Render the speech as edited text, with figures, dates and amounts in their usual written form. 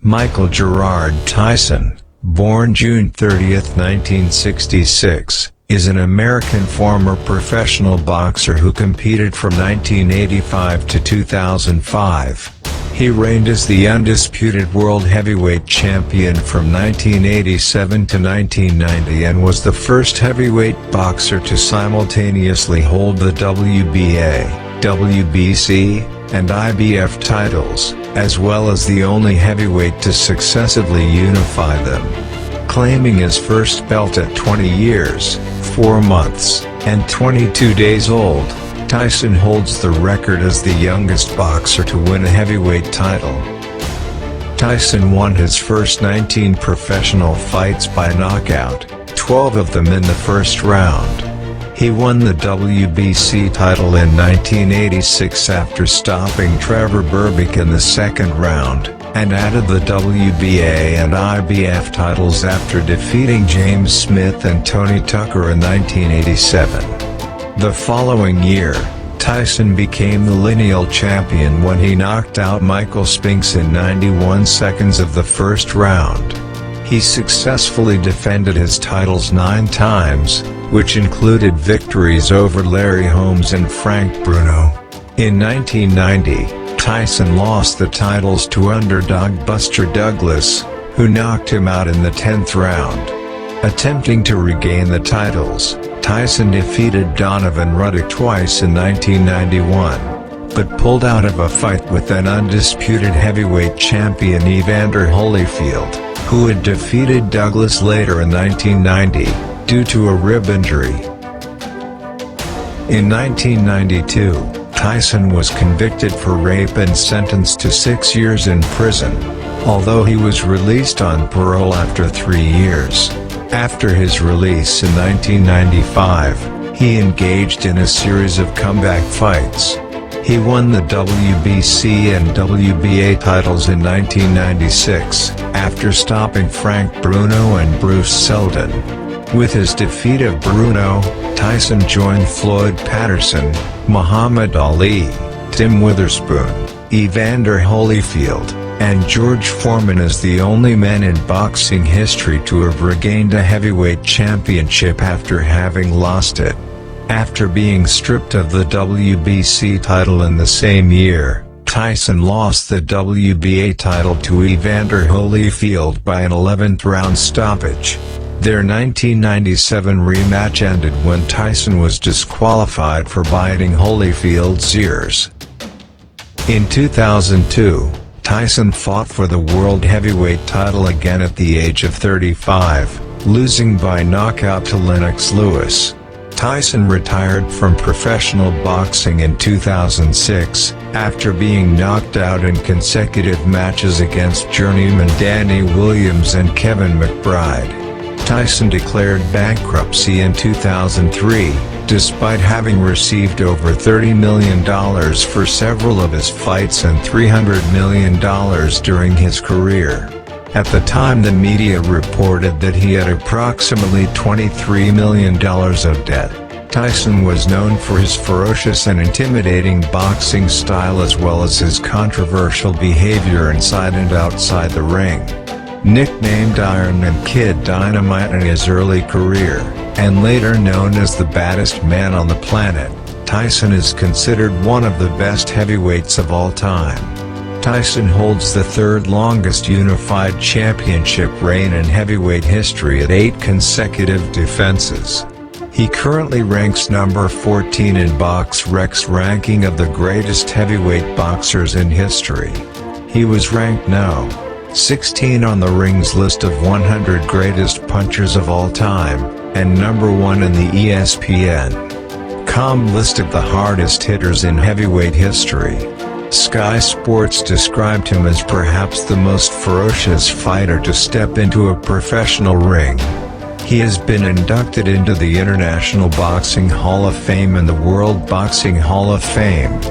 Michael Gerard Tyson, born June 30, 1966, is an American former professional boxer who competed from 1985 to 2005. He reigned as the undisputed world heavyweight champion from 1987 to 1990 and was the first heavyweight boxer to simultaneously hold the WBA, WBC, and IBF titles, as well as the only heavyweight to successively unify them. Claiming his first belt at 20 years, 4 months, and 22 days old, Tyson holds the record as the youngest boxer to win a heavyweight title. Tyson won his first 19 professional fights by knockout, 12 of them in the first round. He won the WBC title in 1986 after stopping Trevor Berbick in the second round, and added the WBA and IBF titles after defeating James Smith and Tony Tucker in 1987. The following year, Tyson became the lineal champion when he knocked out Michael Spinks in 91 seconds of the first round. He successfully defended his titles 9 times, which included victories over Larry Holmes and Frank Bruno. In 1990, Tyson lost the titles to underdog Buster Douglas, who knocked him out in the 10th round. Attempting to regain the titles, Tyson defeated Donovan Ruddock twice in 1991, but pulled out of a fight with then undisputed heavyweight champion Evander Holyfield, who had defeated Douglas later in 1990, due to a rib injury. In 1992, Tyson was convicted for rape and sentenced to 6 years in prison, although he was released on parole after 3 years. After his release in 1995, he engaged in a series of comeback fights. He won the WBC and WBA titles in 1996, after stopping Frank Bruno and Bruce Seldon. With his defeat of Bruno, Tyson joined Floyd Patterson, Muhammad Ali, Tim Witherspoon, Evander Holyfield, and George Foreman as the only men in boxing history to have regained a heavyweight championship after having lost it. After being stripped of the WBC title in the same year, Tyson lost the WBA title to Evander Holyfield by an 11th round stoppage. Their 1997 rematch ended when Tyson was disqualified for biting Holyfield's ears. In 2002, Tyson fought for the world heavyweight title again at the age of 35, losing by knockout to Lennox Lewis. Tyson retired from professional boxing in 2006, after being knocked out in consecutive matches against journeyman Danny Williams and Kevin McBride. Tyson declared bankruptcy in 2003, despite having received over $30 million for several of his fights and $300 million during his career. At the time, the media reported that he had approximately $23 million of debt. Tyson was known for his ferocious and intimidating boxing style as well as his controversial behavior inside and outside the ring. Nicknamed Iron Man Kid Dynamite in his early career, and later known as the baddest man on the planet, Tyson is considered one of the best heavyweights of all time. Tyson holds the third longest unified championship reign in heavyweight history at 8 consecutive defenses. He currently ranks number 14 in BoxRec's ranking of the greatest heavyweight boxers in history. He was ranked No. 16 on the Ring's list of 100 greatest punchers of all time, and number 1 in the ESPN.com list of the hardest hitters in heavyweight history. Sky Sports described him as perhaps the most ferocious fighter to step into a professional ring. He has been inducted into the International Boxing Hall of Fame and the World Boxing Hall of Fame.